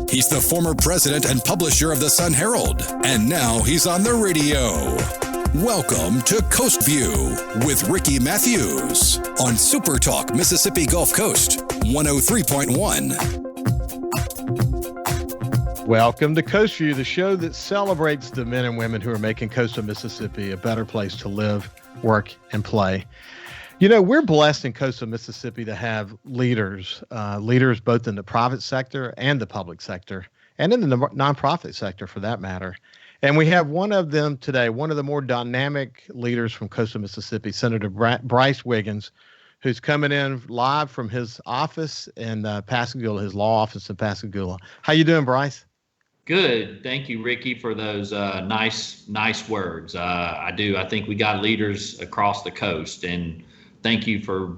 He's the former president and publisher of the Sun Herald, and now he's on the radio. Welcome to Coast View with Ricky Matthews on SuperTalk Mississippi Gulf Coast 103.1. Welcome to Coast View, the show that celebrates the men and women who are making coastal Mississippi a better place to live, work, and play. You know, we're blessed in coastal Mississippi to have leaders both in the private sector and the public sector, and in the nonprofit sector for that matter. And we have one of them today, one of the more dynamic leaders from coastal Mississippi, Senator Brice Wiggins, who's coming in live from his office in Pascagoula, his law office in Pascagoula. How you doing, Brice? Good. Thank you, Ricky, for those nice words. I do. I think we got leaders across the coast, and thank you for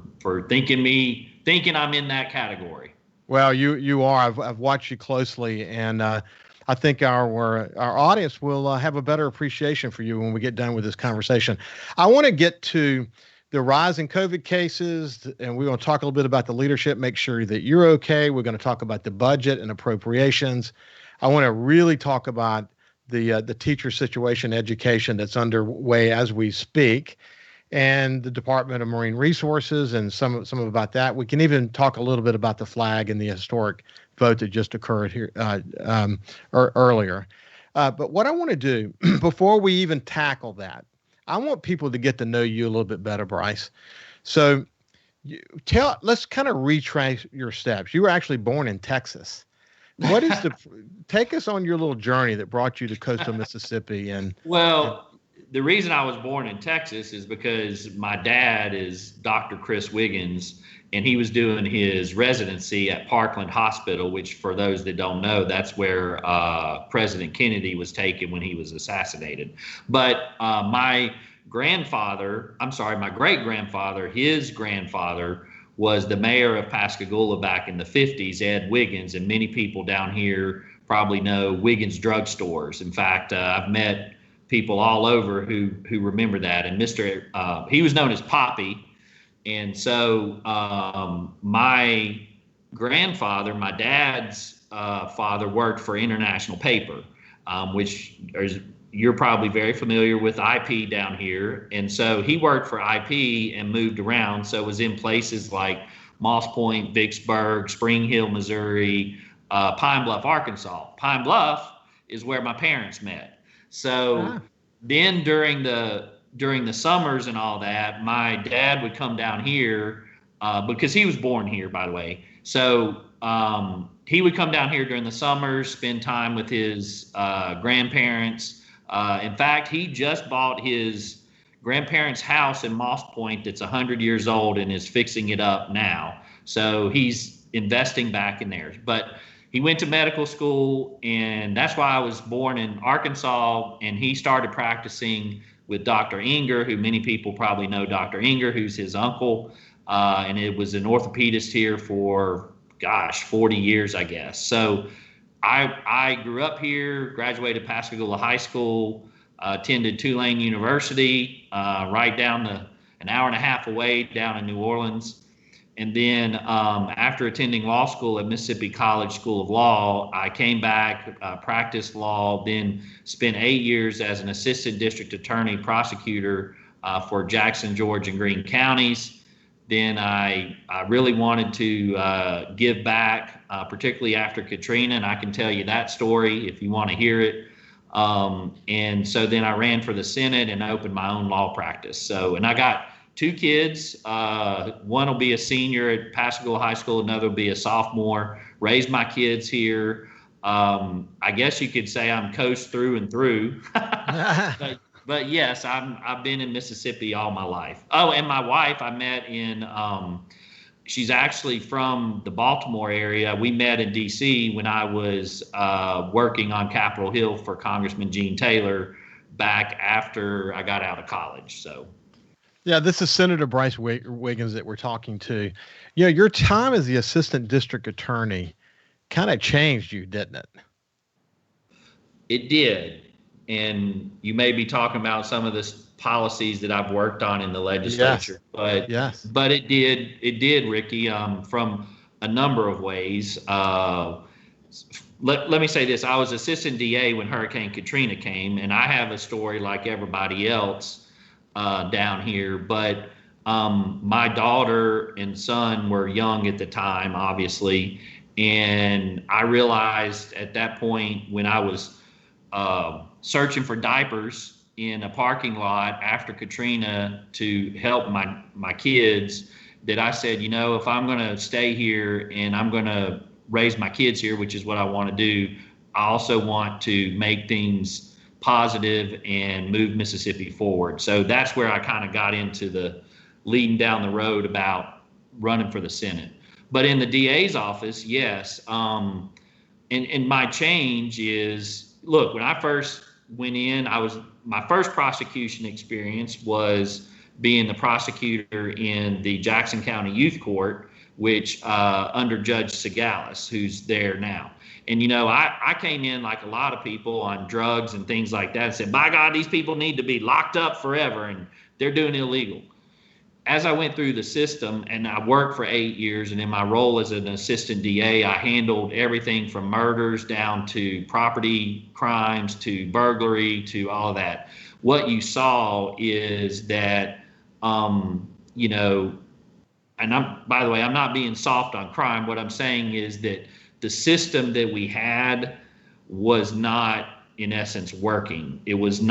thinking I'm in that category. Well, you are. I've watched you closely, and I think our audience will have a better appreciation for you when we get done with this conversation. I want to get to the rise in COVID cases, and we're going to talk a little bit about the leadership, make sure that you're okay. We're going to talk about the budget and appropriations. I want to really talk about the teacher situation, education that's underway as we speak, and the Department of Marine Resources and some about that. We can even talk a little bit about the flag and the historic vote that just occurred here earlier. But what I want to do before we even tackle that, I want people to get to know you a little bit better, Brice. So let's kind of retrace your steps. You were actually born in Texas. What is take us on your little journey that brought you to coastal Mississippi? The reason I was born in Texas is because my dad is Dr. Brice Wiggins, and he was doing his residency at Parkland Hospital, which, for those that don't know, that's where President Kennedy was taken when he was assassinated. But my great-grandfather, his grandfather, was the mayor of Pascagoula back in the 50s, Ed Wiggins, and many people down here probably know Wiggins drugstores. In fact, I've met people all over who remember that. And he was known as Poppy. And so my grandfather, my dad's father, worked for International Paper, which you're probably very familiar with IP down here. And so he worked for IP and moved around. So was in places like Moss Point, Vicksburg, Spring Hill, Missouri, Pine Bluff, Arkansas. Pine Bluff is where my parents met. So then during the summers and all that, my dad would come down here because he was born here, by the way. So he would come down here during the summers, spend time with his grandparents. In fact, he just bought his grandparents' house in Moss Point that's 100 years old and is fixing it up now. So he's investing back in there. But he went to medical school, and that's why I was born in Arkansas, and he started practicing with Dr. Inger, who many people probably know Dr. Inger, who's his uncle, and it was an orthopedist here for, 40 years, I guess. So I grew up here, graduated Pascagoula High School, attended Tulane University, right down an hour and a half away down in New Orleans. And then after attending law school at Mississippi College School of Law, I came back, practiced law, then spent 8 years as an assistant district attorney prosecutor for Jackson, George, and Greene counties. Then I really wanted to give back, particularly after Katrina, and I can tell you that story if you want to hear it. And so then I ran for the Senate and opened my own law practice. And I got 2 kids. One will be a senior at Pascagoula High School, another will be a sophomore. Raised my kids here. I guess you could say I'm coast through and through. But yes, I've been in Mississippi all my life. Oh, and my wife I met in, she's actually from the Baltimore area. We met in D.C. when I was working on Capitol Hill for Congressman Gene Taylor back after I got out of college. So. Yeah, this is Senator Brice Wiggins that we're talking to. You know, your time as the assistant district attorney kind of changed you, didn't it? It did. And you may be talking about some of the policies that I've worked on in the legislature, but it did, Ricky, from a number of ways. let me say this. I was assistant DA when Hurricane Katrina came, and I have a story like everybody else down here. But my daughter and son were young at the time, obviously. And I realized at that point when I was searching for diapers in a parking lot after Katrina to help my kids, that I said, if I'm going to stay here and I'm going to raise my kids here, which is what I want to do, I also want to make things positive and move Mississippi forward. So that's where I kind of got into the leading down the road about running for the Senate. But in the DA's office, yes. And my change is, look, when I first went in, my first prosecution experience was being the prosecutor in the Jackson County Youth Court, which under Judge Segalis, who's there now. And, I came in like a lot of people on drugs and things like that and said, by God, these people need to be locked up forever and they're doing illegal. As I went through the system, and I worked for 8 years, and in my role as an assistant DA, I handled everything from murders down to property crimes to burglary to all of that. What you saw is that, and by the way, I'm not being soft on crime. What I'm saying is that the system that we had was not, in essence, working. It was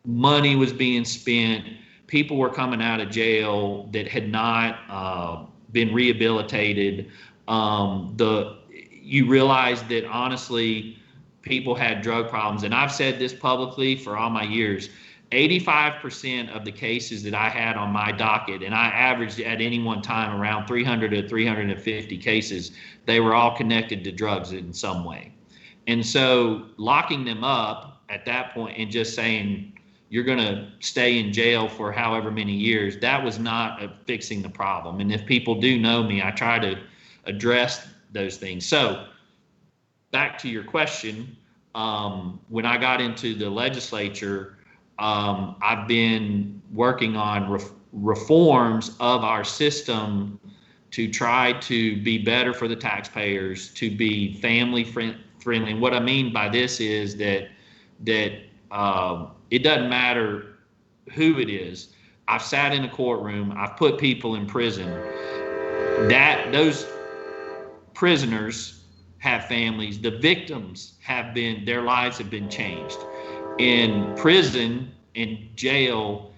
money was being spent. People were coming out of jail that had not been rehabilitated. You realize that honestly, people had drug problems. And I've said this publicly for all my years. 85% of the cases that I had on my docket, and I averaged at any one time around 300 to 350 cases, they were all connected to drugs in some way. And so locking them up at that point and just saying, you're going to stay in jail for however many years, that was not fixing the problem. And if people do know me, I try to address those things. So back to your question, when I got into the legislature, I've been working on reforms of our system to try to be better for the taxpayers, to be family friendly. And what I mean by this is that it doesn't matter who it is. I've sat in a courtroom. I've put people in prison. Those prisoners have families. The victims their lives have been changed. In prison and jail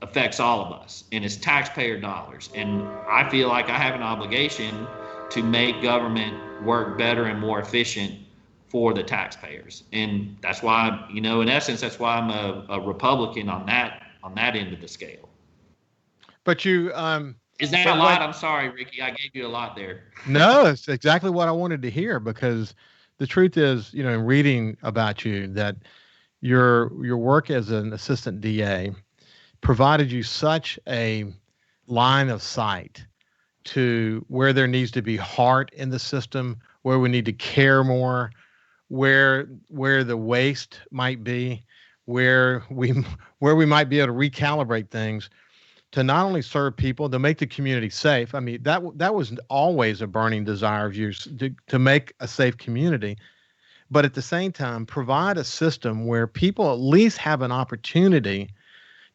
affects all of us, and it's taxpayer dollars. And I feel like I have an obligation to make government work better and more efficient for the taxpayers. And that's why, in essence, that's why I'm a Republican on that end of the scale. But you is that a lot? I'm sorry, Ricky, I gave you a lot there. No, it's exactly what I wanted to hear, because the truth is, in reading about you, that your work as an assistant DA provided you such a line of sight to where there needs to be heart in the system, where we need to care more, where the waste might be, where we might be able to recalibrate things to not only serve people, to make the community safe. I mean, that was always a burning desire of yours, to make a safe community, but at the same time provide a system where people at least have an opportunity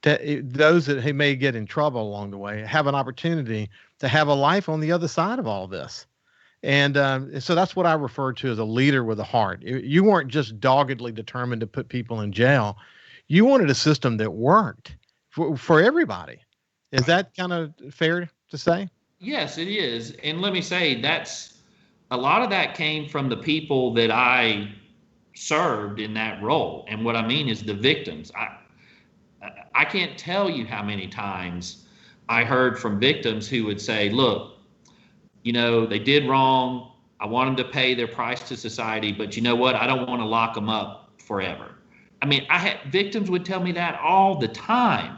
to, those that may get in trouble along the way, have an opportunity to have a life on the other side of all this. And so that's what I refer to as a leader with a heart. You weren't just doggedly determined to put people in jail. You wanted a system that worked for everybody. Is that kind of fair to say? Yes, it is. And let me say, a lot of that came from the people that I served in that role. And what I mean is the victims. I can't tell you how many times I heard from victims who would say, look, they did wrong. I want them to pay their price to society, but you know what? I don't want to lock them up forever. I mean, victims would tell me that all the time.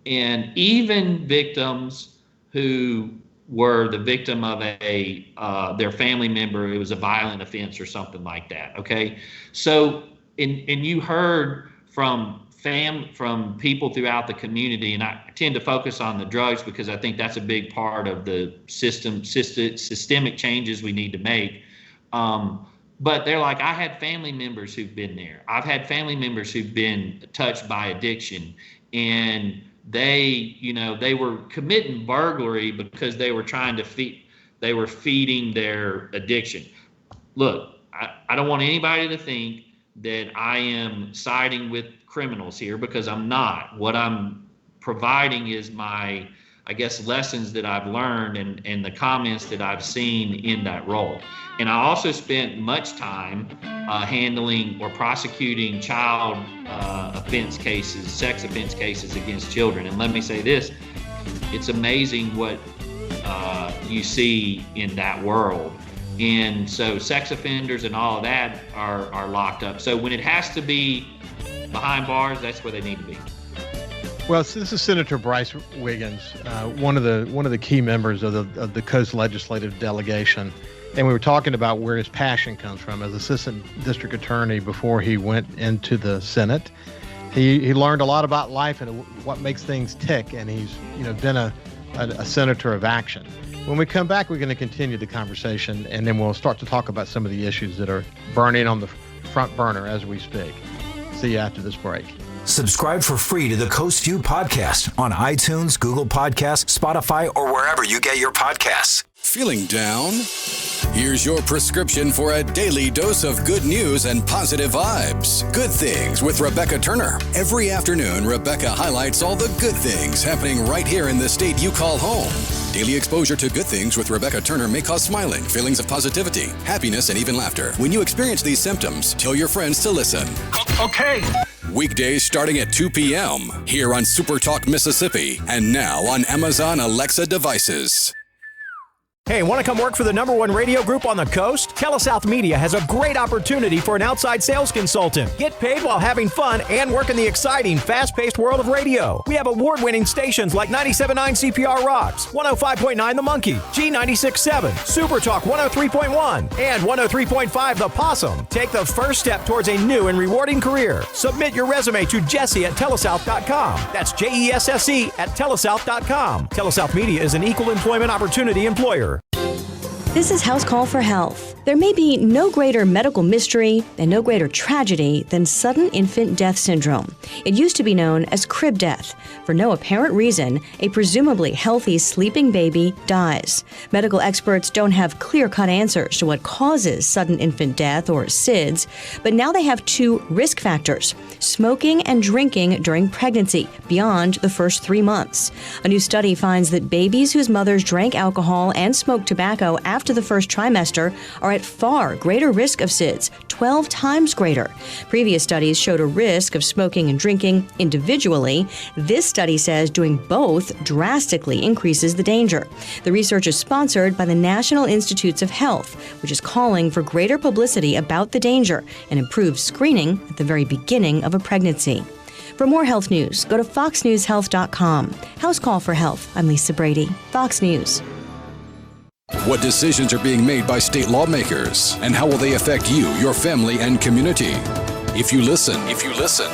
And even victims who were the victim of their family member, it was a violent offense or something like that. Okay. So, and you heard from from people throughout the community, and I tend to focus on the drugs because I think that's a big part of the systemic changes we need to make. But they're like, I had family members who've been there. I've had family members who've been touched by addiction, and they were committing burglary because they were trying to feeding their addiction. Look, I don't want anybody to think that I am siding with criminals here, because I'm not. What I'm providing is my, I guess, lessons that I've learned and the comments that I've seen in that role. And I also spent much time handling or prosecuting child offense cases, sex offense cases against children. And let me say this, it's amazing what you see in that world. And so sex offenders and all of that are locked up. So when it has to be behind bars, that's where they need to be. Well, so this is Senator Brice Wiggins, one of the key members of the Coast Legislative Delegation, and we were talking about where his passion comes from as assistant district attorney before he went into the Senate. He learned a lot about life and what makes things tick, and he's been a senator of action. When we come back, we're going to continue the conversation, and then we'll start to talk about some of the issues that are burning on the front burner as we speak. See you after this break. Subscribe for free to the Coast View podcast on iTunes, Google Podcasts, Spotify, or wherever you get your podcasts. Feeling down? Here's your prescription for a daily dose of good news and positive vibes. Good Things with Rebecca Turner. Every afternoon, Rebecca highlights all the good things happening right here in the state you call home. Daily exposure to Good Things with Rebecca Turner may cause smiling, feelings of positivity, happiness, and even laughter. When you experience these symptoms, tell your friends to listen. Okay. Weekdays starting at 2 p.m. here on SuperTalk Mississippi, and now on Amazon Alexa devices. Hey, want to come work for the #1 radio group on the coast? TeleSouth Media has a great opportunity for an outside sales consultant. Get paid while having fun and work in the exciting, fast-paced world of radio. We have award-winning stations like 97.9 CPR Rocks, 105.9 The Monkey, G96.7, SuperTalk 103.1, and 103.5 The Possum. Take the first step towards a new and rewarding career. Submit your resume to Jesse@telesouth.com. That's JESSE at telesouth.com. TeleSouth Media is an equal employment opportunity employer. This is House Call for Health. There may be no greater medical mystery and no greater tragedy than sudden infant death syndrome. It used to be known as crib death. For no apparent reason, a presumably healthy sleeping baby dies. Medical experts don't have clear-cut answers to what causes sudden infant death, or SIDS, but now they have two risk factors: smoking and drinking during pregnancy beyond the first 3 months. A new study finds that babies whose mothers drank alcohol and smoked tobacco after the first trimester are at far greater risk of SIDS, 12 times greater. Previous studies showed a risk of smoking and drinking individually. This study says doing both drastically increases the danger. The research is sponsored by the National Institutes of Health, which is calling for greater publicity about the danger and improved screening at the very beginning of a pregnancy. For more health news, go to foxnewshealth.com. House Call for Health. I'm Lisa Brady, Fox News. What decisions are being made by state lawmakers, and how will they affect you, your family, and community? If you listen,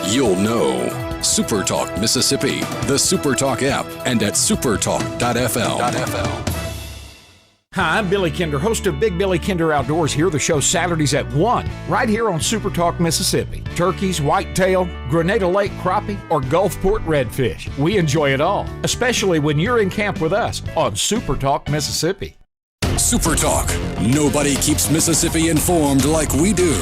you'll know. SuperTalk Mississippi, the SuperTalk app, and at supertalk.fl. Hi, I'm Billy Kinder, host of Big Billy Kinder Outdoors. Here the show Saturdays at 1, right here on SuperTalk Mississippi. Turkeys, whitetail, Grenada Lake crappie, or Gulfport redfish. We enjoy it all, especially when you're in camp with us on SuperTalk Mississippi. SuperTalk. Nobody keeps Mississippi informed like we do.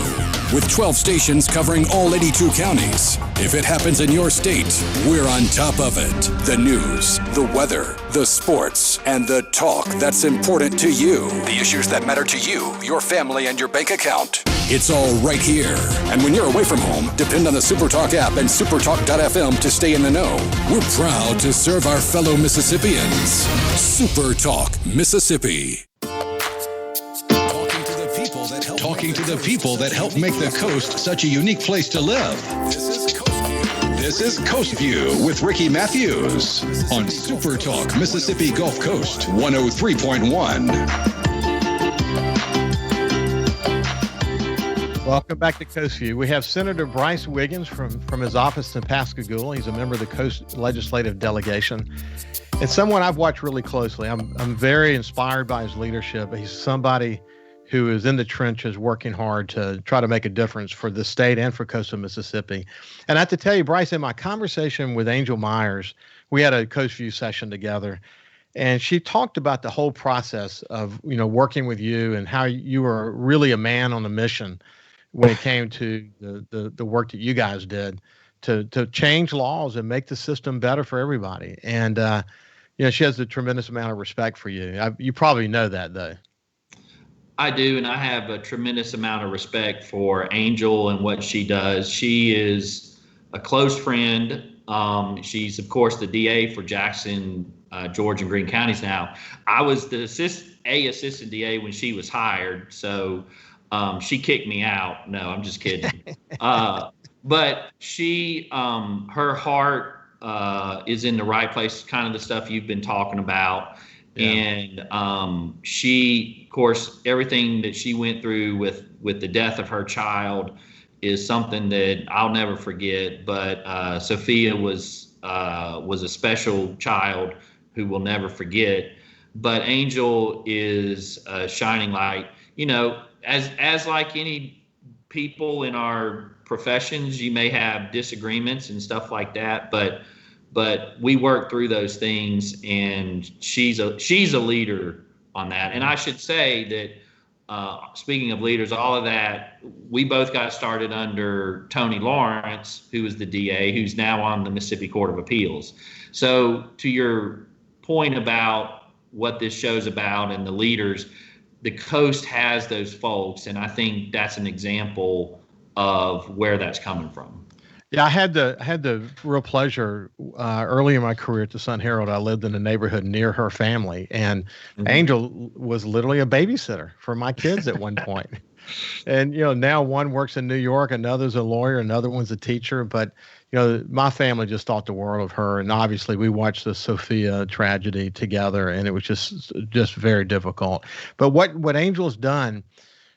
With 12 stations covering all 82 counties. If it happens in your state, we're on top of it. The news, the weather, the sports, and the talk that's important to you. The issues that matter to you, your family, and your bank account. It's all right here. And when you're away from home, depend on the SuperTalk app and supertalk.fm to stay in the know. We're proud to serve our fellow Mississippians. SuperTalk Mississippi. Talking to the people that help make the coast such a unique place to live. This is Coast View with Ricky Matthews on SuperTalk Mississippi Gulf Coast 103.1. Welcome back to Coast View. We have Senator Brice Wiggins from his office in Pascagoula. He's a member of the Coast Legislative Delegation. It's someone I've watched really closely. I'm very inspired by his leadership. He's somebody who is in the trenches working hard to try to make a difference for the state and for coastal Mississippi. And I have to tell you, Brice, in my conversation with Angel Myers, we had a Coast View session together, and she talked about the whole process of, working with you and how you were really a man on a mission when it came to the work that you guys did to change laws and make the system better for everybody. And, she has a tremendous amount of respect for you. You probably know that, though. I do, and I have a tremendous amount of respect for Angel and what she does. She is a close friend. She's, of course, the DA for Jackson, George, and Greene counties now. I was the assistant DA when she was hired, so she kicked me out. No, I'm just kidding. But she, her heart is in the right place, kind of the stuff you've been talking about. Yeah. And she, of course, everything that she went through with the death of her child is something that I'll never forget. But Sophia was a special child who we'll never forget. But Angel is a shining light. As like any people in our professions, you may have disagreements and stuff like that, but we work through those things, and she's a leader on that. And I should say that, speaking of leaders, all of that, we both got started under Tony Lawrence, who was the DA, who's now on the Mississippi Court of Appeals. So to your point about what this show's about and the leaders, the coast has those folks, and I think that's an example of where that's coming from. Yeah, I had the real pleasure early in my career at the Sun Herald. I lived in a neighborhood near her family, and Angel was literally a babysitter for my kids at one point. And now one works in New York, another's a lawyer, another one's a teacher. But my family just thought the world of her, and obviously we watched the Sophia tragedy together, and it was just very difficult. But what Angel's done,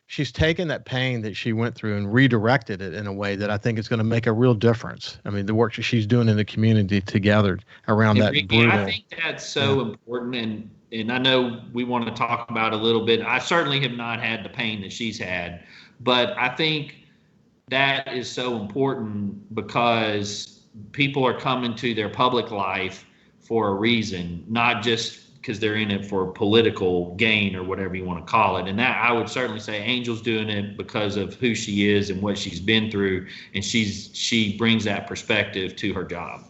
she's taken that pain that she went through and redirected it in a way that I think is going to make a real difference. I mean, the work that she's doing in the community together around that brutal. I think that's so important, and I know we want to talk about a little bit. I certainly have not had the pain that she's had, but I think that is so important because people are coming to their public life for a reason, not just because they're in it for political gain or whatever you want to call it. And that, I would certainly say, Angel's doing it because of who she is and what she's been through, and she brings that perspective to her job.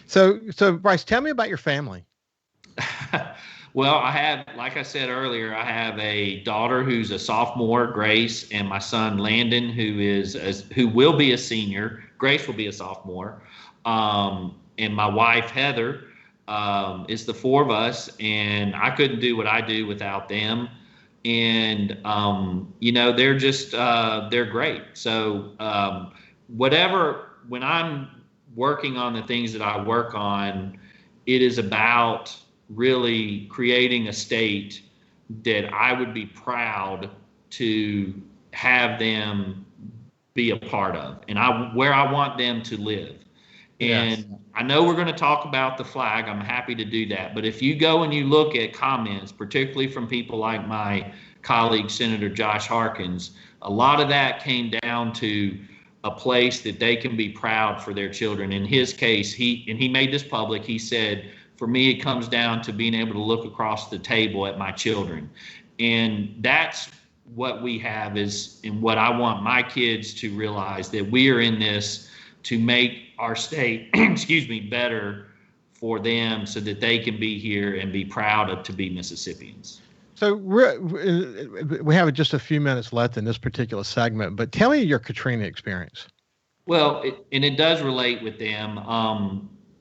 So Brice, tell me about your family. Well, I have, like I said earlier, I have a daughter who's a sophomore, Grace, and my son Landon, who will be a senior. Grace will be a sophomore, and my wife Heather. It's the four of us, and I couldn't do what I do without them. And, they're just, they're great. So when I'm working on the things that I work on, it is about really creating a state that I would be proud to have them be a part of, and where I want them to live. And yes. I know we're going to talk about the flag. I'm happy to do that. But if you go and you look at comments, particularly from people like my colleague, Senator Josh Harkins, a lot of that came down to a place that they can be proud for their children. In his case, he made this public. He said, for me, it comes down to being able to look across the table at my children. And that's what we have and what I want my kids to realize, that we are in this to make our state, better for them so that they can be here and be proud to be Mississippians. So we have just a few minutes left in this particular segment, but tell me your Katrina experience. Well, it does relate with them.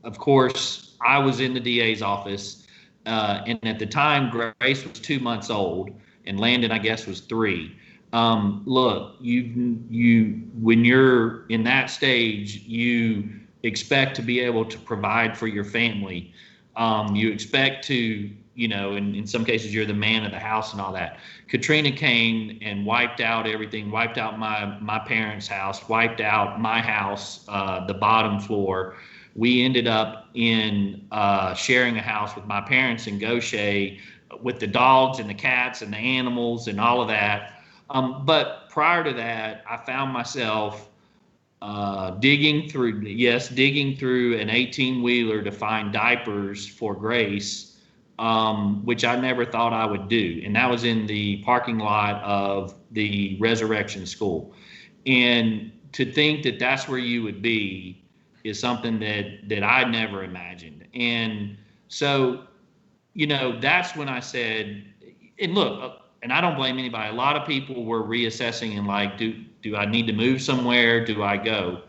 Of course, I was in the DA's office, and at the time, Grace was 2 months old, and Landon, I guess, was 3. Look, when you're in that stage, you expect to be able to provide for your family. You expect to, in some cases you're the man of the house and all that. Katrina came and wiped out everything, wiped out my parents' house, wiped out my house, the bottom floor. We ended up in sharing a house with my parents in Gaucher with the dogs and the cats and the animals and all of that. But prior to that, I found myself digging through an 18-wheeler to find diapers for Grace, which I never thought I would do. And that was in the parking lot of the Resurrection School. And to think that that's where you would be is something that I never imagined. And so, that's when I said, and look, and I don't blame anybody. A lot of people were reassessing and like, do I need to move somewhere? Do I go?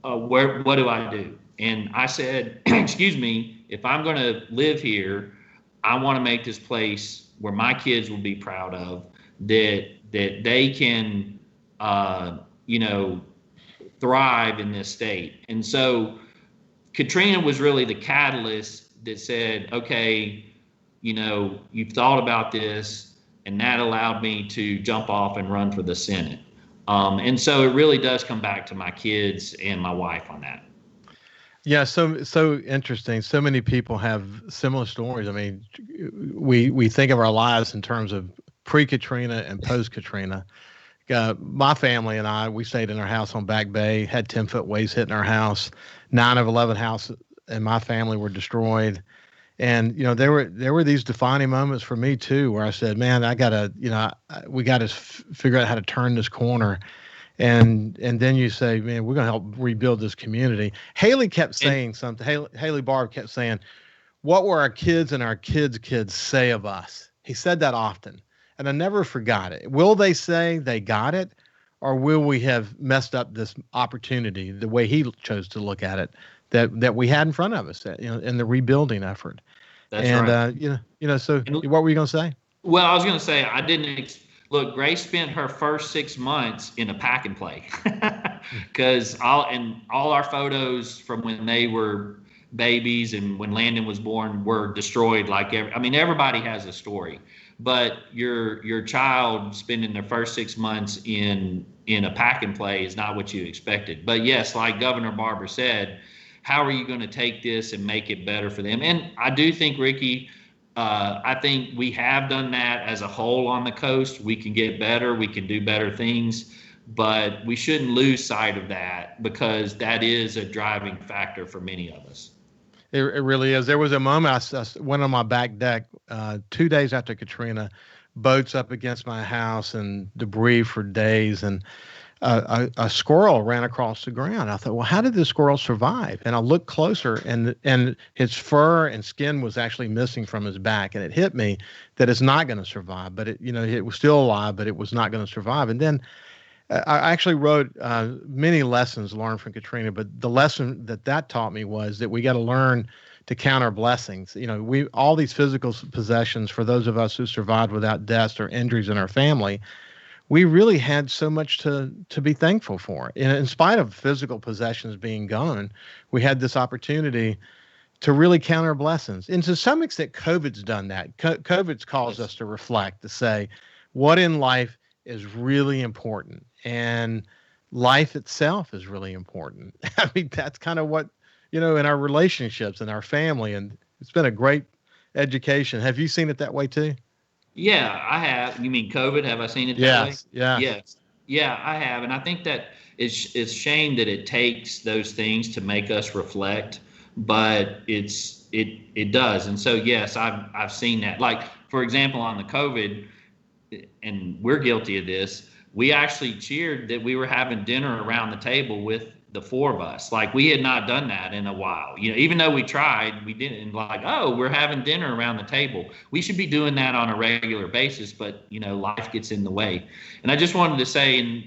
What do I do? And I said, excuse me, if I'm going to live here, I want to make this place where my kids will be proud of, that they can, thrive in this state. And so Katrina was really the catalyst that said, okay, you've thought about this, and that allowed me to jump off and run for the Senate. And so it really does come back to my kids and my wife on that. Yeah, so interesting. So many people have similar stories. I mean, we think of our lives in terms of pre-Katrina and post-Katrina. My family and I, we stayed in our house on Back Bay, had 10-foot waves hitting our house. 9 of 11 houses in my family were destroyed. And, there were these defining moments for me too, where I said, man, we got to figure out how to turn this corner. And then you say, man, we're going to help rebuild this community. Haley kept saying something. Haley Barb kept saying, what will our kids and our kids' kids say of us? He said that often. And I never forgot it. Will they say they got it, or will we have messed up this opportunity the way he chose to look at it that we had in front of us, in the rebuilding effort? That's right. So what were you going to say? Well, I was going to say, I didn't look, Grace spent her first 6 months in a pack and play because all our photos from when they were babies and when Landon was born were destroyed. Everybody has a story. But your child spending their first 6 months in a pack and play is not what you expected. But yes, like Governor Barber said, how are you going to take this and make it better for them? And I do think, Ricky, I think we have done that as a whole on the coast. We can get better. We can do better things. But we shouldn't lose sight of that, because that is a driving factor for many of us. It really is. There was a moment I went on my back deck 2 days after Katrina, boats up against my house and debris for days, and a squirrel ran across the ground. I thought, well, how did this squirrel survive? And I looked closer, and his fur and skin was actually missing from his back, and it hit me that it's not going to survive. But it was still alive, but it was not going to survive. And then I actually wrote many lessons learned from Katrina, but the lesson that taught me was that we got to learn to count our blessings. All these physical possessions, for those of us who survived without deaths or injuries in our family, we really had so much to be thankful for. In spite of physical possessions being gone, we had this opportunity to really count our blessings. And to some extent, COVID's done that. COVID's caused us to reflect, to say, what in life is really important, and life itself is really important. I mean, that's kind of what, in our relationships and our family, and it's been a great education. Have you seen it that way too? Yeah, I have. You mean COVID? Have I seen it that way? Yeah. Yes. Yeah, I have. And I think that it's a shame that it takes those things to make us reflect, but it does. And so, yes, I've seen that. Like, for example, on the COVID, and we're guilty of this, we actually cheered that we were having dinner around the table with the 4 of us. Like, we had not done that in a while. Even though we tried, we didn't. Like, oh, we're having dinner around the table. We should be doing that on a regular basis, but life gets in the way. And I just wanted to say, and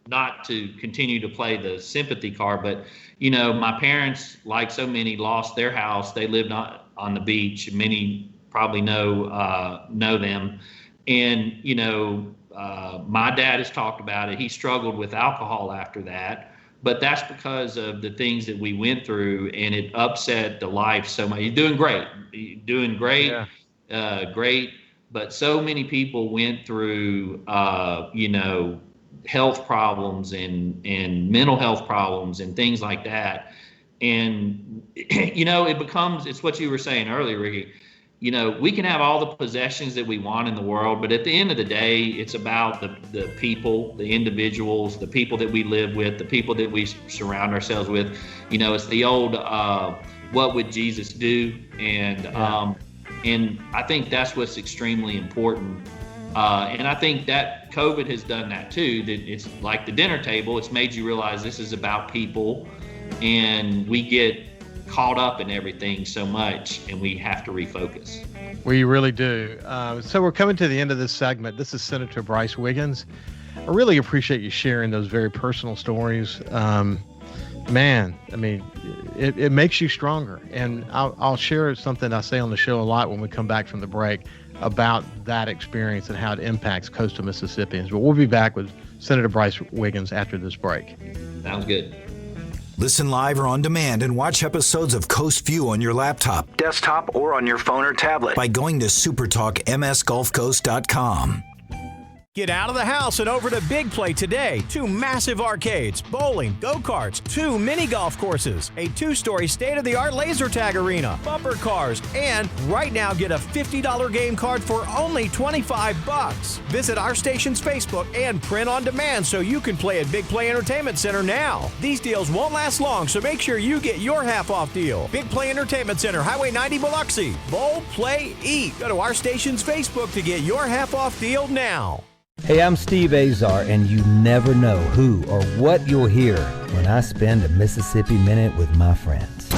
not to continue to play the sympathy card, but my parents, like so many, lost their house. They lived on the beach. Many probably know them. And, my dad has talked about it. He struggled with alcohol after that, but that's because of the things that we went through, and it upset the life so much. You're doing great. Yeah. great. But so many people went through, health problems and mental health problems and things like that. And, it's what you were saying earlier, Ricky. We can have all the possessions that we want in the world, but at the end of the day, it's about the people, the individuals, the people that we live with, the people that we surround ourselves with. It's the old, what would Jesus do? And I think that's what's extremely important. And I think that COVID has done that too. That it's like the dinner table. It's made you realize this is about people, and we get caught up in everything so much, and we have to refocus. We really do. So we're coming to the end of this segment. This is Senator Brice Wiggins. I really appreciate you sharing those very personal stories. Man, I mean, it makes you stronger. And I'll share something I say on the show a lot when we come back from the break about that experience and how it impacts coastal Mississippians. But we'll be back with Senator Brice Wiggins after this break. Sounds good. Listen live or on demand and watch episodes of Coast View on your laptop, desktop, or on your phone or tablet by going to supertalkmsgulfcoast.com. Get out of the house and over to Big Play today. 2 massive arcades, bowling, go-karts, 2 mini golf courses, a 2-story state-of-the-art laser tag arena, bumper cars, and right now get a $50 game card for only $25. Visit our station's Facebook and print on demand so you can play at Big Play Entertainment Center now. These deals won't last long, so make sure you get your half-off deal. Big Play Entertainment Center, Highway 90 Biloxi. Bowl, play, eat. Go to our station's Facebook to get your half-off deal now. Hey, I'm Steve Azar, and you never know who or what you'll hear when I spend a Mississippi Minute with my friends.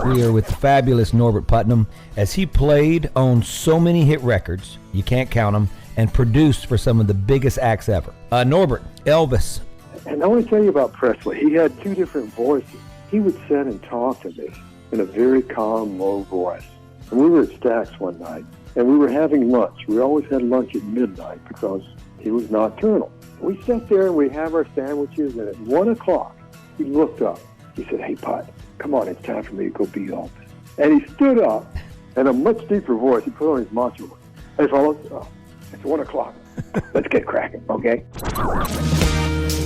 We are with the fabulous Norbert Putnam as he played on so many hit records, you can't count them, and produced for some of the biggest acts ever. Norbert, Elvis. And I want to tell you about Presley. He had 2 different voices. He would sit and talk to me in a very calm, low voice. And we were at Stack's one night, and we were having lunch. We always had lunch at midnight because he was nocturnal. We sat there and we have our sandwiches, and at 1 o'clock, he looked up. He said, "Hey, Put, come on, it's time for me to go be Elvis." And he stood up, and a much deeper voice, he put on his macho voice. "Hey, fellas, it's 1 o'clock. Let's get cracking, okay?"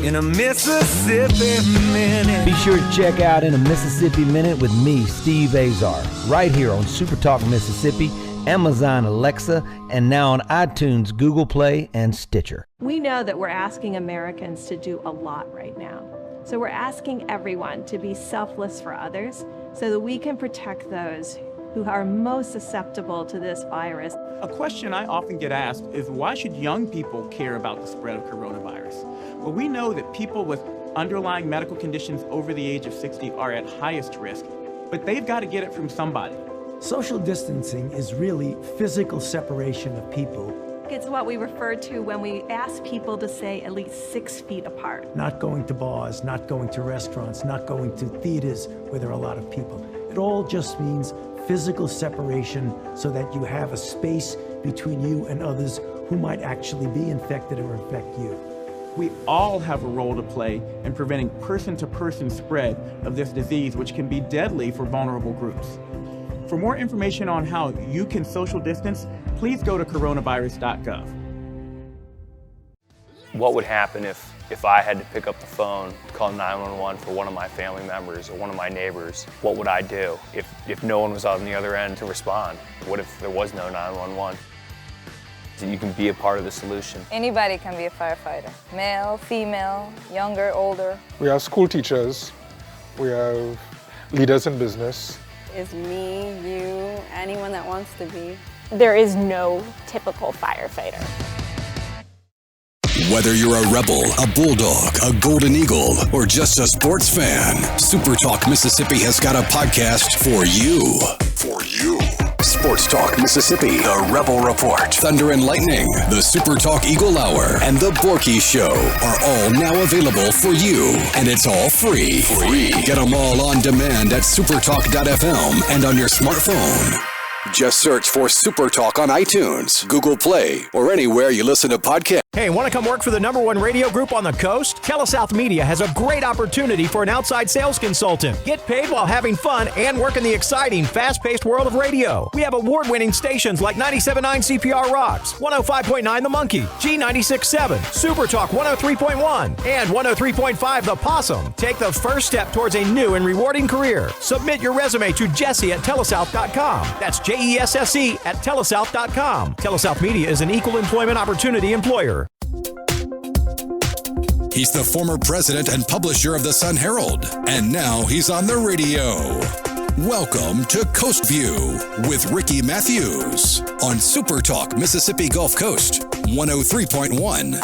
In a Mississippi Minute. Be sure to check out In a Mississippi Minute with me, Steve Azar, right here on SuperTalk Mississippi, Amazon Alexa, and now on iTunes, Google Play, and Stitcher. We know that we're asking Americans to do a lot right now. So we're asking everyone to be selfless for others so that we can protect those who are most susceptible to this virus. A question I often get asked is, why should young people care about the spread of coronavirus? Well, we know that people with underlying medical conditions over the age of 60 are at highest risk, but they've got to get it from somebody. Social distancing is really physical separation of people. It's what we refer to when we ask people to stay at least 6 feet apart. Not going to bars, not going to restaurants, not going to theaters where there are a lot of people. It all just means physical separation so that you have a space between you and others who might actually be infected or infect you. We all have a role to play in preventing person-to-person spread of this disease, which can be deadly for vulnerable groups. For more information on how you can social distance, please go to coronavirus.gov. What would happen if I had to pick up the phone to call 911 for one of my family members or one of my neighbors? What would I do if no one was on the other end to respond? What if there was no 911? You can be a part of the solution. Anybody can be a firefighter. Male, female, younger, older. We have school teachers. We have leaders in business. Is me, you, anyone that wants to be. There is no typical firefighter. Whether you're a Rebel, a Bulldog, a Golden Eagle, or just a sports fan, SuperTalk Mississippi has got a podcast for you. For you. Sports Talk Mississippi, The Rebel Report, Thunder and Lightning, the SuperTalk Eagle Hour, and The Borky Show are all now available for you. And it's all free. Get them all on demand at supertalk.fm and on your smartphone. Just search for SuperTalk on iTunes, Google Play, or anywhere you listen to podcasts. Hey, want to come work for the #1 radio group on the coast? TeleSouth Media has a great opportunity for an outside sales consultant. Get paid while having fun and work in the exciting, fast-paced world of radio. We have award-winning stations like 97.9 CPR Rocks, 105.9 The Monkey, G96.7, SuperTalk 103.1, and 103.5 The Possum. Take the first step towards a new and rewarding career. Submit your resume to Jesse@telesouth.com. That's JESSE@telesouth.com. TeleSouth Media is an equal employment opportunity employer. He's the former president and publisher of the Sun Herald, and now he's on the radio. Welcome to Coast View with Ricky Matthews on SuperTalk Mississippi Gulf Coast 103.1.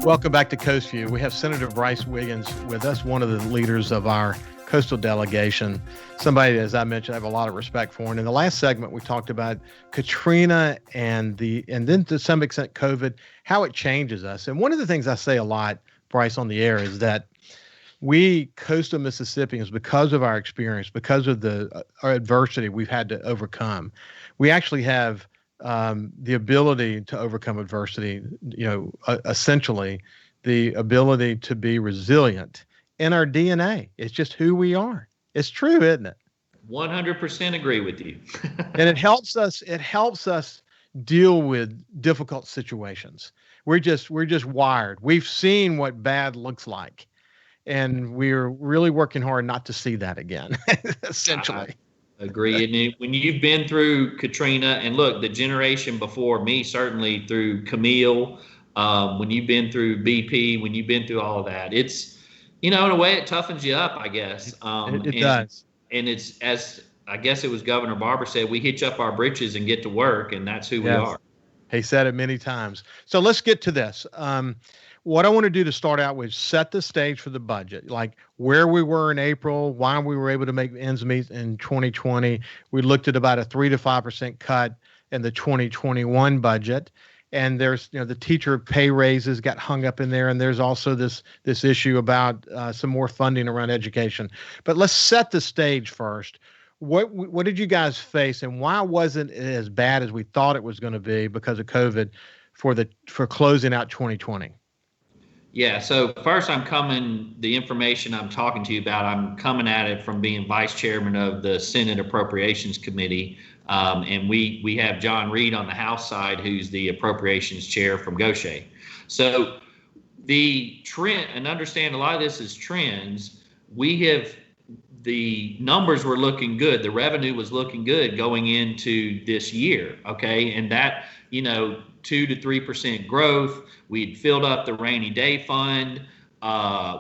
Welcome back to Coast View. We have Senator Brice Wiggins with us, one of the leaders of our coastal delegation, somebody, as I mentioned, I have a lot of respect for. And in the last segment, we talked about Katrina and then to some extent COVID, how it changes us. And one of the things I say a lot, Brice, on the air is that we coastal Mississippians, because of our experience, because of our adversity we've had to overcome, we actually have the ability to overcome adversity, essentially the ability to be resilient. In our DNA. It's just who we are. It's true, isn't it? 100% agree with you. And it helps us deal with difficult situations. We're just wired. We've seen what bad looks like. And we're really working hard not to see that again, essentially. I agree. And when you've been through Katrina, and look, the generation before me, certainly through Camille, when you've been through BP, when you've been through all of that, it's, in a way, it toughens you up, I guess. It does. And it's, as I guess it was Governor Barber said, we hitch up our britches and get to work, and that's who we are. He said it many times. So let's get to this. What I want to do to start out with, set the stage for the budget, like where we were in April, why we were able to make ends meet in 2020. We looked at about a 3 to 5% cut in the 2021 budget. And there's, the teacher pay raises got hung up in there. And there's also this issue about some more funding around education. But let's set the stage first. What did you guys face, and why wasn't it as bad as we thought it was going to be because of COVID for closing out 2020? Yeah. So first, the information I'm talking to you about, I'm coming at it from being vice chairman of the Senate Appropriations Committee. And we have John Reed on the House side, who's the appropriations chair from Gaucher. So the trend, and understand a lot of this is trends, the numbers were looking good. The revenue was looking good going into this year. Okay. And that, 2 to 3% growth. We'd filled up the rainy day fund.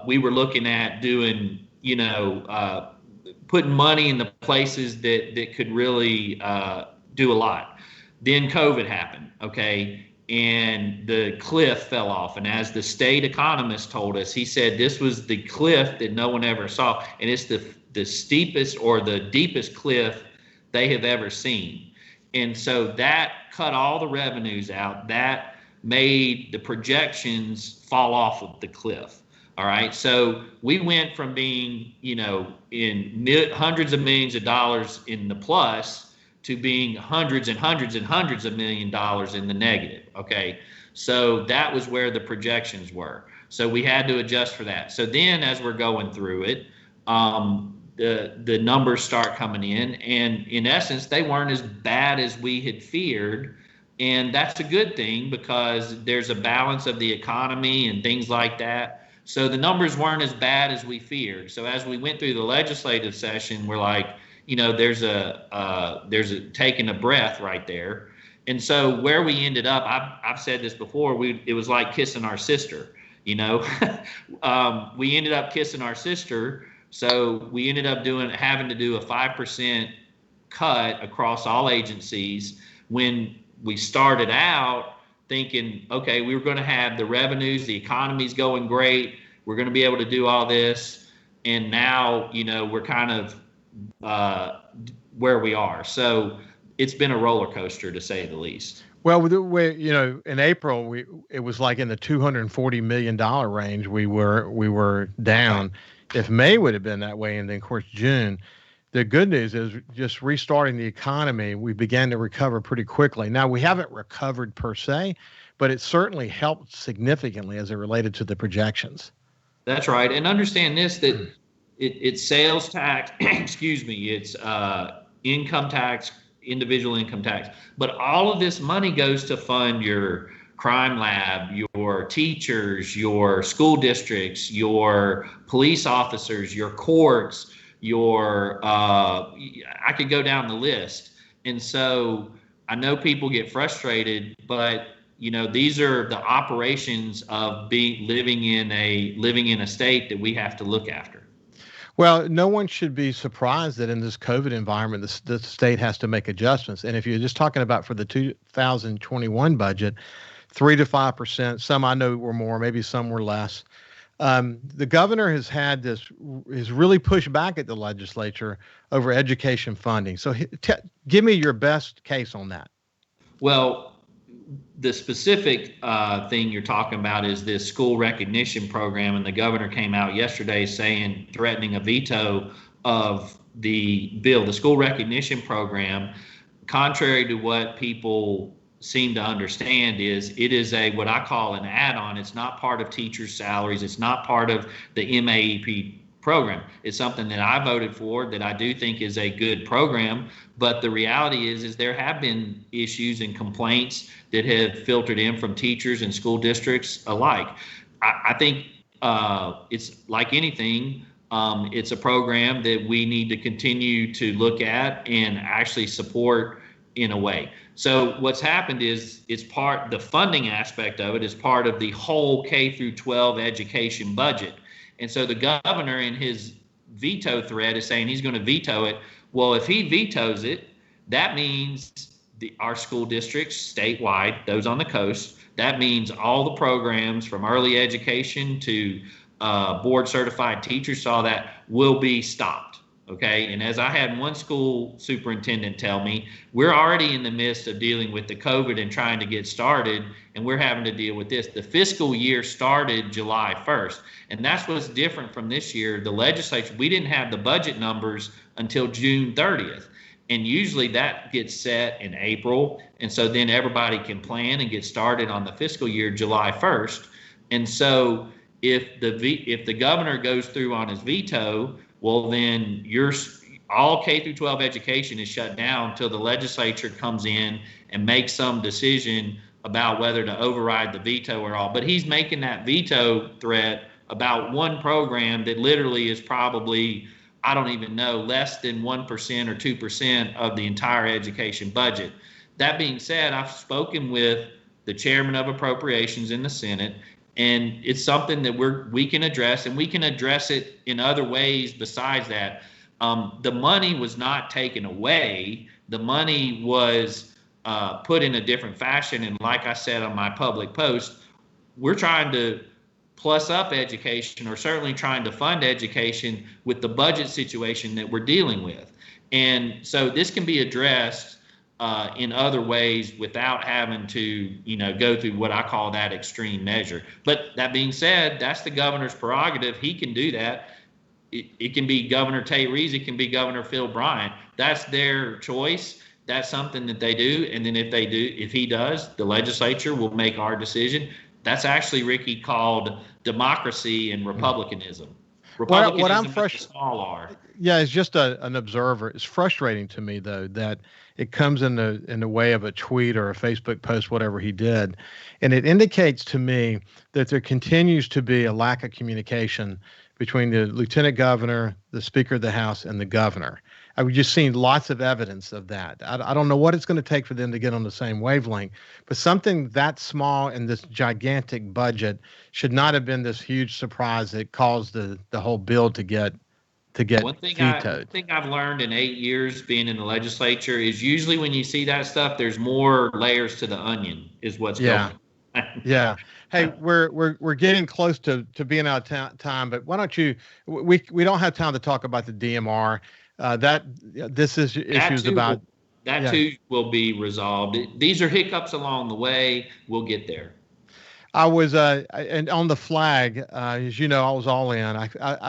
We were looking at doing, putting money in the places that could really do a lot. Then COVID happened, okay? And the cliff fell off. And as the state economist told us, he said this was the cliff that no one ever saw. And it's the steepest or the deepest cliff they have ever seen. And so that cut all the revenues out. That made the projections fall off of the cliff. All right. So we went from being, in hundreds of millions of dollars in the plus to being hundreds and hundreds and hundreds of $1 million in the negative. Okay. So that was where the projections were. So we had to adjust for that. So then as we're going through it, the numbers start coming in, and in essence, they weren't as bad as we had feared. And that's a good thing because there's a balance of the economy and things like that. So the numbers weren't as bad as we feared. So as we went through the legislative session, we're like, there's a taking a breath right there. And so where we ended up, I've said this before, it was like kissing our sister, we ended up kissing our sister. So we ended up having to do a 5% cut across all agencies when we started out thinking, okay, we were going to have the revenues, the economy's going great, we're going to be able to do all this. And now, we're kind of where we are. So it's been a roller coaster, to say the least. Well, in April, it was like in the $240 million range we were down. If May would have been that way, and then, of course, June, the good news is just restarting the economy, we began to recover pretty quickly. Now, we haven't recovered per se, but it certainly helped significantly as it related to the projections. That's right. And understand this, that it's sales tax, excuse me, it's income tax, individual income tax. But all of this money goes to fund your crime lab, your teachers, your school districts, your police officers, your courts, your I could go down the list. And so I know people get frustrated, but these are the operations of living in a state that we have to look after. Well, no one should be surprised that in this COVID environment, the state has to make adjustments. And if you're just talking about for the 2021 budget, 3 to 5%, some I know were more, maybe some were less. The governor has really pushed back at the legislature over education funding. So give me your best case on that. Well, the specific thing you're talking about is this school recognition program, and the governor came out yesterday threatening a veto of the bill. The school recognition program, contrary to what people seem to understand, it is what I call an add-on. It's not part of teachers' salaries. It's not part of the MAEP program. It's something that I voted for, that I do think is a good program. But the reality is there have been issues and complaints that have filtered in from teachers and school districts alike. I think it's like anything. It's a program that we need to continue to look at and actually support in a way. So what's happened is the funding aspect of it is part of the whole K through 12 education budget. And so the governor in his veto thread is saying he's going to veto it. Well, if he vetoes it, that means our school districts statewide, those on the coast, that means all the programs from early education to board certified teachers, all that will be stopped. Okay. And as I had one school superintendent tell me, we're already in the midst of dealing with the COVID and trying to get started, and we're having to deal with this. The fiscal year started July 1st, and that's what's different from this year. The legislature, we didn't have the budget numbers until June 30th. And usually that gets set in April. And so then everybody can plan and get started on the fiscal year July 1st. And so if the governor goes through on his veto, well, then all K through 12 education is shut down until the legislature comes in and makes some decision about whether to override the veto or all. But he's making that veto threat about one program that literally is probably, I don't even know, less than 1% or 2% of the entire education budget. That being said, I've spoken with the chairman of appropriations in the Senate, and it's something that we can address, and we can address it in other ways besides that. The money was not taken away. The money was put in a different fashion. And like I said on my public post, we're trying to plus up education, or certainly trying to fund education with the budget situation that we're dealing with. And so this can be addressed in other ways without having to, go through what I call that extreme measure. But that being said, that's the governor's prerogative. He can do that. It can be Governor Tate Reeves. It can be Governor Phil Bryant. That's their choice. That's something that they do. And then if he does, the legislature will make our decision. That's actually, Ricky, called democracy and republicanism. Republicanism what I'm with a small r. Yeah, as just an observer, it's frustrating to me, though, that it comes in the way of a tweet or a Facebook post, whatever he did. And it indicates to me that there continues to be a lack of communication between the lieutenant governor, the speaker of the House, and the governor. I've just seen lots of evidence of that. I don't know what it's going to take for them to get on the same wavelength, but something that small in this gigantic budget should not have been this huge surprise that caused the whole bill to get vetoed. One thing I've learned in 8 years being in the legislature is usually when you see that stuff, there's more layers to the onion, is what's going on. Yeah. Hey, we're getting close to being out of time, but why don't you? We don't have time to talk about the DMR. This is issues about that too will be resolved. These are hiccups along the way. We'll get there. I was, and on the flag, as you know, I was all in. I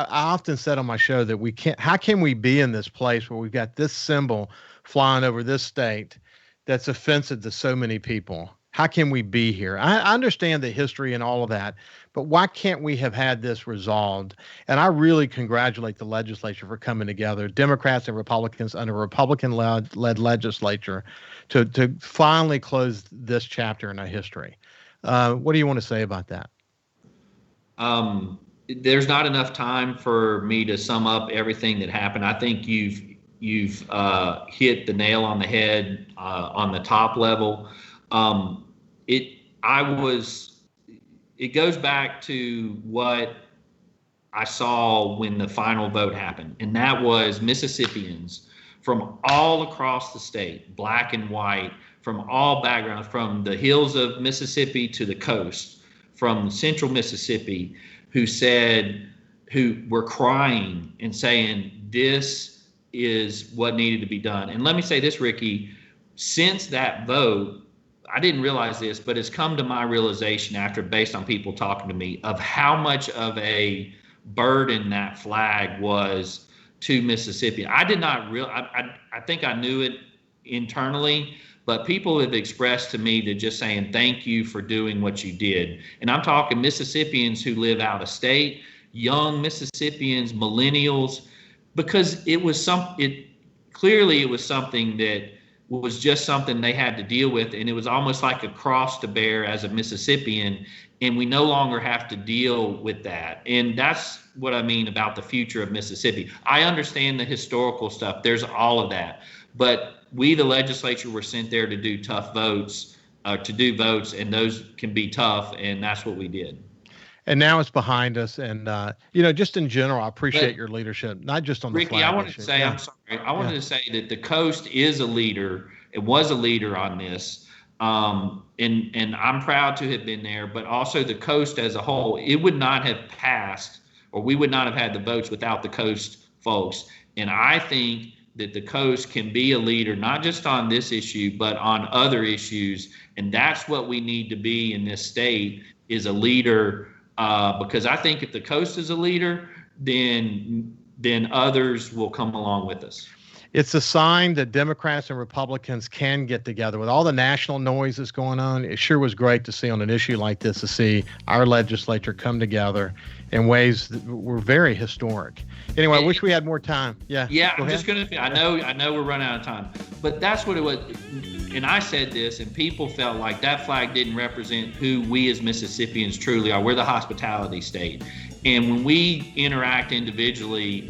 often said on my show that how can we be in this place where we've got this symbol flying over this state that's offensive to so many people? How can we be here? I understand the history and all of that, but why can't we have had this resolved? And I really congratulate the legislature for coming together, Democrats and Republicans under a Republican-led legislature to finally close this chapter in our history. What do you want to say about that? There's not enough time for me to sum up everything that happened. I think you've hit the nail on the head on the top level. It goes back to what I saw when the final vote happened, and that was Mississippians from all across the state, black and white, from all backgrounds, from the hills of Mississippi to the coast, from central Mississippi, who were crying and saying, this is what needed to be done. And let me say this, Ricky, since that vote, I didn't realize this, but it's come to my realization based on people talking to me, of how much of a burden that flag was to Mississippi. I did not I think I knew it internally, but people have expressed to me that just saying thank you for doing what you did. And I'm talking Mississippians who live out of state, young Mississippians, millennials, because it was something that was just something they had to deal with, and it was almost like a cross to bear as a Mississippian, and we no longer have to deal with that. And that's what I mean about the future of Mississippi. I understand the historical stuff. There's all of that. But we, the legislature, were sent there to do votes, and those can be tough, and that's what we did. And now it's behind us. And, just in general, I appreciate your leadership, not just on the flag. Ricky, I wanted to say, I'm sorry. I wanted to say that the coast is a leader. It was a leader on this. And I'm proud to have been there, but also the coast as a whole, it would not have passed, or we would not have had the votes without the coast folks. And I think that the coast can be a leader, not just on this issue, but on other issues. And that's what we need to be in this state, is a leader. Because I think if the coast is a leader, then others will come along with us. It's a sign that Democrats and Republicans can get together. With all the national noise that's going on, it sure was great to see on an issue like this, to see our legislature come together in ways that were very historic. Anyway, I wish we had more time. Yeah. I'm just going to, I know we're running out of time, but that's what it was. And I said this, and people felt like that flag didn't represent who we as Mississippians truly are. We're the hospitality state. And when we interact individually,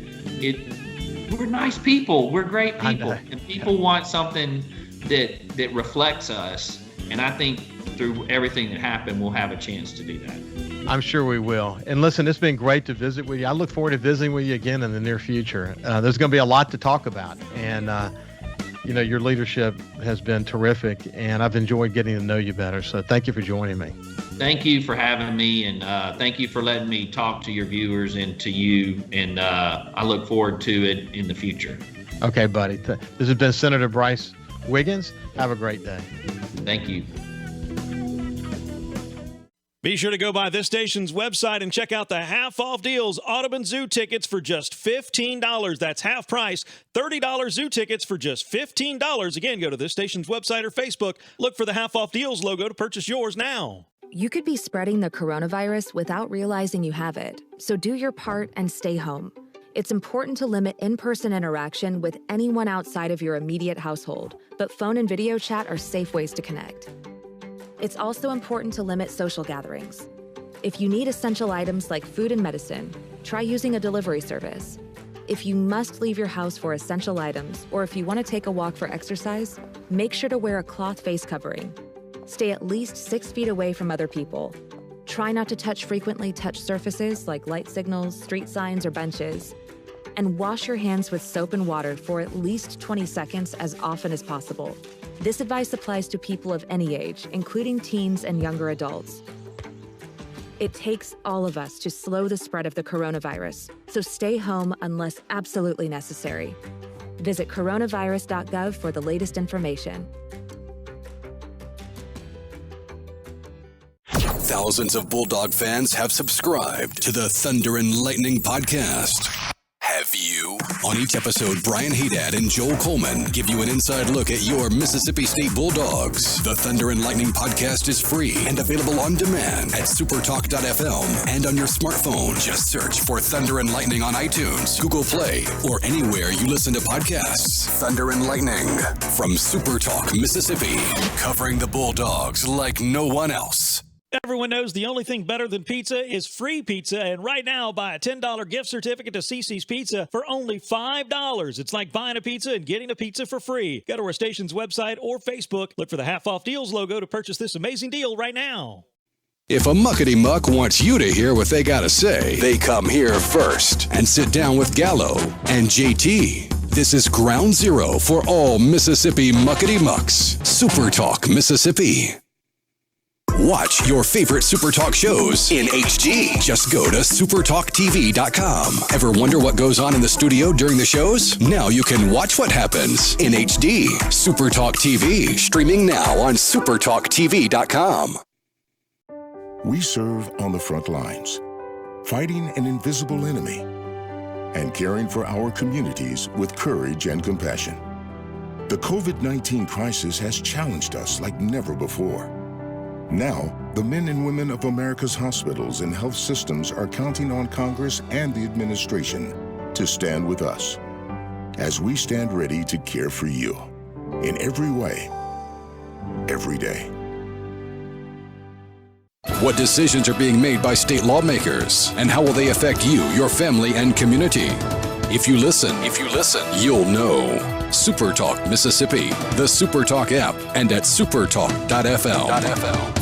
we're nice people. We're great people. And people want something that reflects us. And I think through everything that happened, we'll have a chance to do that. I'm sure we will. And listen, it's been great to visit with you. I look forward to visiting with you again in the near future. There's going to be a lot to talk about. And, your leadership has been terrific, and I've enjoyed getting to know you better. So thank you for joining me. Thank you for having me, and thank you for letting me talk to your viewers and to you. And I look forward to it in the future. Okay, buddy. This has been Senator Brice Wiggins. Have a great day. Thank you. Be sure to go by this station's website and check out the half-off deals. Audubon Zoo tickets for just $15. That's half price. $30 zoo tickets for just $15. Again, go to this station's website or Facebook. Look for the half-off deals logo to purchase yours now. You could be spreading the coronavirus without realizing you have it. So do your part and stay home. It's important to limit in-person interaction with anyone outside of your immediate household, but phone and video chat are safe ways to connect. It's also important to limit social gatherings. If you need essential items like food and medicine, try using a delivery service. If you must leave your house for essential items, or if you want to take a walk for exercise, make sure to wear a cloth face covering. Stay at least 6 feet away from other people. Try not to frequently touch surfaces like light signals, street signs, or benches. And wash your hands with soap and water for at least 20 seconds as often as possible. This advice applies to people of any age, including teens and younger adults. It takes all of us to slow the spread of the coronavirus, so stay home unless absolutely necessary. Visit coronavirus.gov for the latest information. Thousands of Bulldog fans have subscribed to the Thunder and Lightning podcast. Have you? On each episode, Brian Haydad and Joel Coleman give you an inside look at your Mississippi State Bulldogs. The Thunder and Lightning podcast is free and available on demand at supertalk.fm and on your smartphone. Just search for Thunder and Lightning on iTunes, Google Play, or anywhere you listen to podcasts. Thunder and Lightning from SuperTalk, Mississippi, covering the Bulldogs like no one else. Everyone knows the only thing better than pizza is free pizza, and right now, buy a $10 gift certificate to CiCi's Pizza for only $5. It's like buying a pizza and getting a pizza for free. Go to our station's website or Facebook. Look for the Half Off Deals logo to purchase this amazing deal right now. If a muckety muck wants you to hear what they gotta say, they come here first and sit down with Gallo and JT. This is ground zero for all Mississippi muckety mucks. Super Talk, Mississippi. Watch your favorite SuperTalk shows in HD. Just go to supertalktv.com. Ever wonder what goes on in the studio during the shows? Now you can watch what happens in HD. SuperTalk TV, streaming now on supertalktv.com. We serve on the front lines, fighting an invisible enemy and caring for our communities with courage and compassion. The COVID-19 crisis has challenged us like never before. Now, the men and women of America's hospitals and health systems are counting on Congress and the administration to stand with us as we stand ready to care for you in every way, every day. What decisions are being made by state lawmakers, and how will they affect you, your family, and community? If you listen, you'll know. SuperTalk Mississippi, the SuperTalk app, and at supertalk.fm.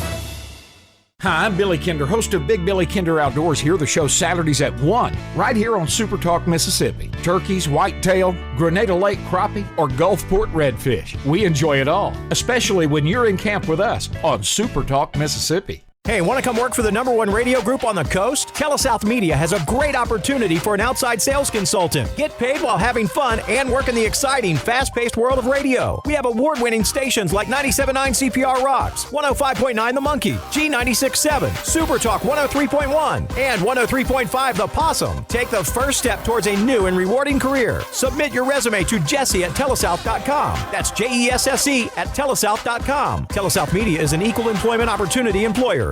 Hi, I'm Billy Kinder, host of Big Billy Kinder Outdoors. Here the show Saturdays at 1, right here on SuperTalk Mississippi. Turkeys, whitetail, Grenada Lake crappie, or Gulfport redfish. We enjoy it all, especially when you're in camp with us on SuperTalk Mississippi. Hey, want to come work for the #1 radio group on the coast? TeleSouth Media has a great opportunity for an outside sales consultant. Get paid while having fun and work in the exciting, fast-paced world of radio. We have award-winning stations like 97.9 CPR Rocks, 105.9 The Monkey, G96.7, SuperTalk 103.1, and 103.5 The Possum. Take the first step towards a new and rewarding career. Submit your resume to Jesse at telesouth.com. That's JESSE at telesouth.com. TeleSouth Media is an equal employment opportunity employer.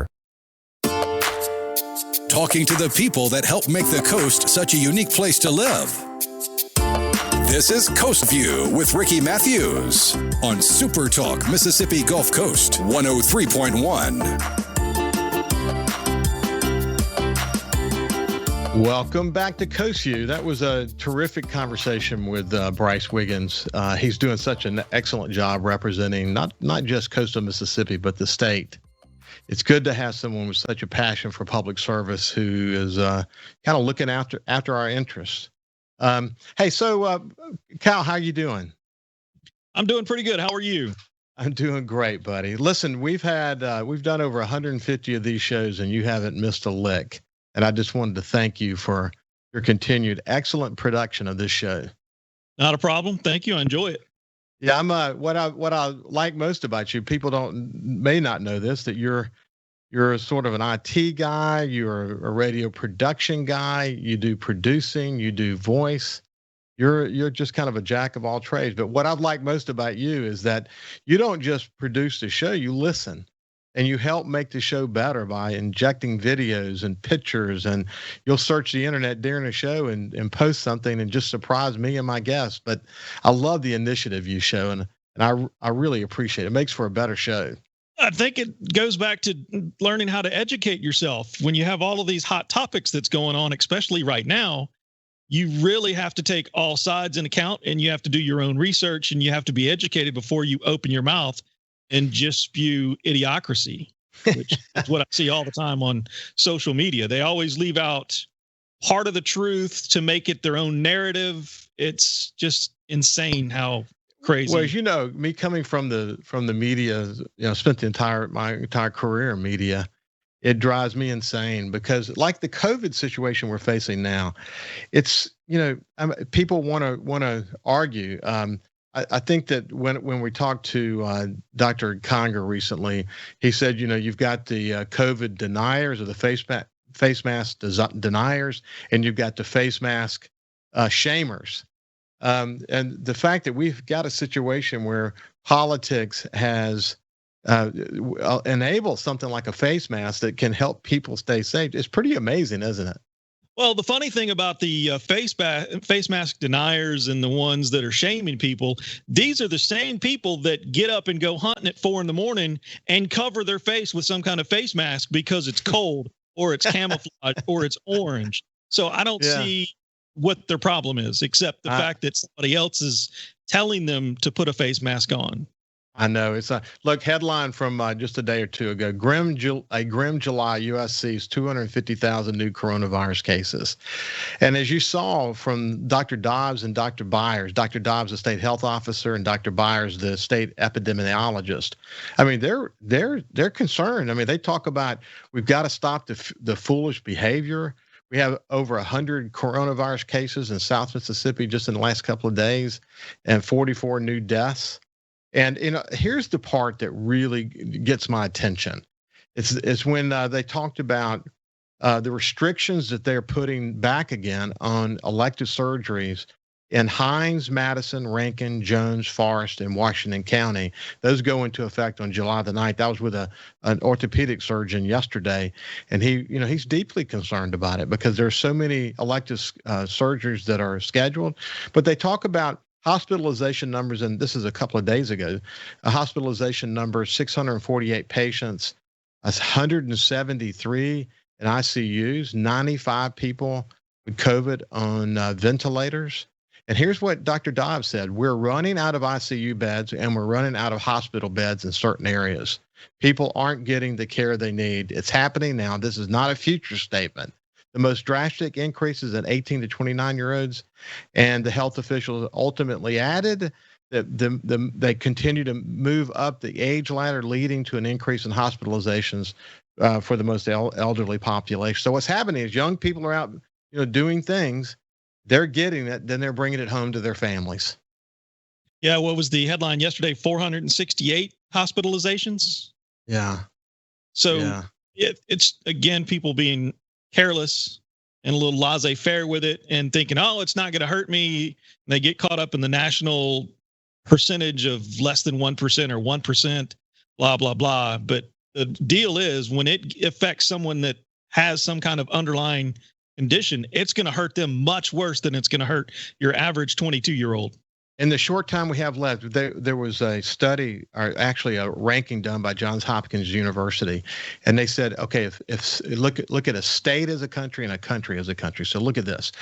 Talking to the people that help make the coast such a unique place to live. This is Coast View with Ricky Matthews on Super Talk Mississippi Gulf Coast 103.1. Welcome back to Coast View. That was a terrific conversation with Brice Wiggins. He's doing such an excellent job representing not just coastal Mississippi, but the state. It's good to have someone with such a passion for public service who is kind of looking after our interests. Hey, so Cal, how you doing? I'm doing pretty good. How are you? I'm doing great, buddy. Listen, we've done over 150 of these shows, and you haven't missed a lick. And I just wanted to thank you for your continued excellent production of this show. Not a problem. Thank you. I enjoy it. Yeah, I'm what I like most about you. People may not know this, that you're sort of an IT guy, you're a radio production guy, you do producing, you do voice. You're just kind of a jack of all trades. But what I've liked most about you is that you don't just produce the show, you listen. And you help make the show better by injecting videos and pictures, and you'll search the internet during the show and post something and just surprise me and my guests. But I love the initiative you show, and I really appreciate it. It makes for a better show. I think it goes back to learning how to educate yourself. When you have all of these hot topics that's going on, especially right now, you really have to take all sides in account, and you have to do your own research, and you have to be educated before you open your mouth and just spew idiocracy, which is what I see all the time on social media. They always leave out part of the truth to make it their own narrative. It's just insane how crazy. Well, as you know, me coming from the media, spent my entire career in media, it drives me insane because, like the COVID situation we're facing now, it's people want to argue. I think that when we talked to Dr. Conger recently, he said, you've got the COVID deniers or the face mask deniers, and you've got the face mask shamers. And the fact that we've got a situation where politics has enabled something like a face mask that can help people stay safe is pretty amazing, isn't it? Well, the funny thing about the face mask deniers and the ones that are shaming people, these are the same people that get up and go hunting at 4 a.m. and cover their face with some kind of face mask because it's cold or it's camouflage or it's orange. So I don't see what their problem is, except the fact that somebody else is telling them to put a face mask on. I know. It's a look, headline from just a day or two ago. A grim July, U.S. sees 250,000 new coronavirus cases. And as you saw from Dr. Dobbs and Dr. Byers, Dr. Dobbs, the state health officer, and Dr. Byers, the state epidemiologist, I mean, they're concerned. I mean, they talk about we've got to stop the foolish behavior. We have over 100 coronavirus cases in South Mississippi just in the last couple of days, and 44 new deaths. And here's the part that really gets my attention. It's when they talked about the restrictions that they're putting back again on elective surgeries in Hines, Madison, Rankin, Jones, Forest, and Washington County. Those go into effect on July the 9th. I was with an orthopedic surgeon yesterday, and he's deeply concerned about it because there's so many elective surgeries that are scheduled. But they talk about hospitalization numbers, and this is a couple of days ago, a hospitalization number, 648 patients, 173 in ICUs, 95 people with COVID on ventilators. And here's what Dr. Dobbs said. We're running out of ICU beds and we're running out of hospital beds in certain areas. People aren't getting the care they need. It's happening now. This is not a future statement. The most drastic increases in 18 to 29-year-olds, and the health officials ultimately added that they continue to move up the age ladder, leading to an increase in hospitalizations for the most elderly population. So what's happening is young people are out, doing things. They're getting it, then they're bringing it home to their families. Yeah, what was the headline yesterday? 468 hospitalizations. Yeah. So it's again people being careless and a little laissez-faire with it and thinking, oh, it's not going to hurt me. And they get caught up in the national percentage of less than 1% or 1%, blah, blah, blah. But the deal is when it affects someone that has some kind of underlying condition, it's going to hurt them much worse than it's going to hurt your average 22-year-old. In the short time we have left, there was a study, or actually a ranking done by Johns Hopkins University, and they said, okay, if look at a state as a country and a country as a country. So look at this: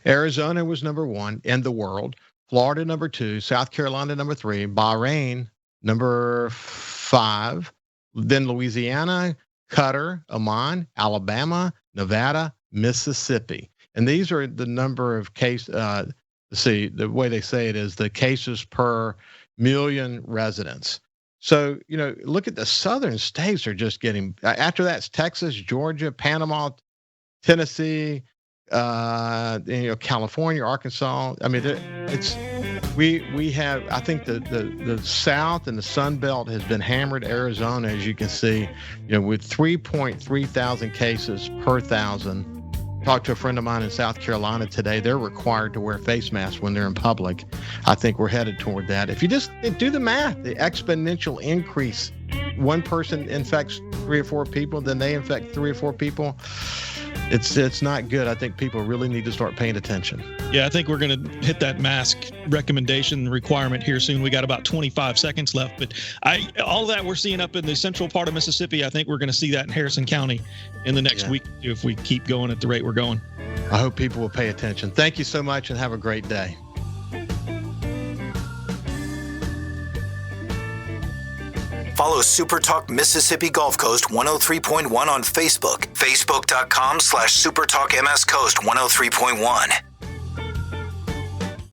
Arizona was number 1 in the world, Florida number 2, South Carolina number 3, Bahrain number 5, then Louisiana, Qatar, Oman, Alabama, Nevada, Mississippi, and these are the number of cases. See, the way they say it is the cases per million residents. So, look at the southern states are just getting, after that's Texas, Georgia, Panama, Tennessee, California, Arkansas. I mean, we have, I think the South and the Sun Belt has been hammered. Arizona, as you can see, with 3.3 thousand cases per 1,000. Talked to a friend of mine in South Carolina today. They're required to wear face masks when they're in public. I think we're headed toward that. If you just do the math, the exponential increase, one person infects 3 or 4 people, then they infect 3 or 4 people. It's not good. I think people really need to start paying attention. Yeah, I think we're going to hit that mask recommendation requirement here soon. We got about 25 seconds left, but all that we're seeing up in the central part of Mississippi, I think we're going to see that in Harrison County in the next week if we keep going at the rate we're going. I hope people will pay attention. Thank you so much and have a great day. Follow SuperTalk Mississippi Gulf Coast 103.1 on Facebook. Facebook.com/SuperTalk MS Coast 103.1.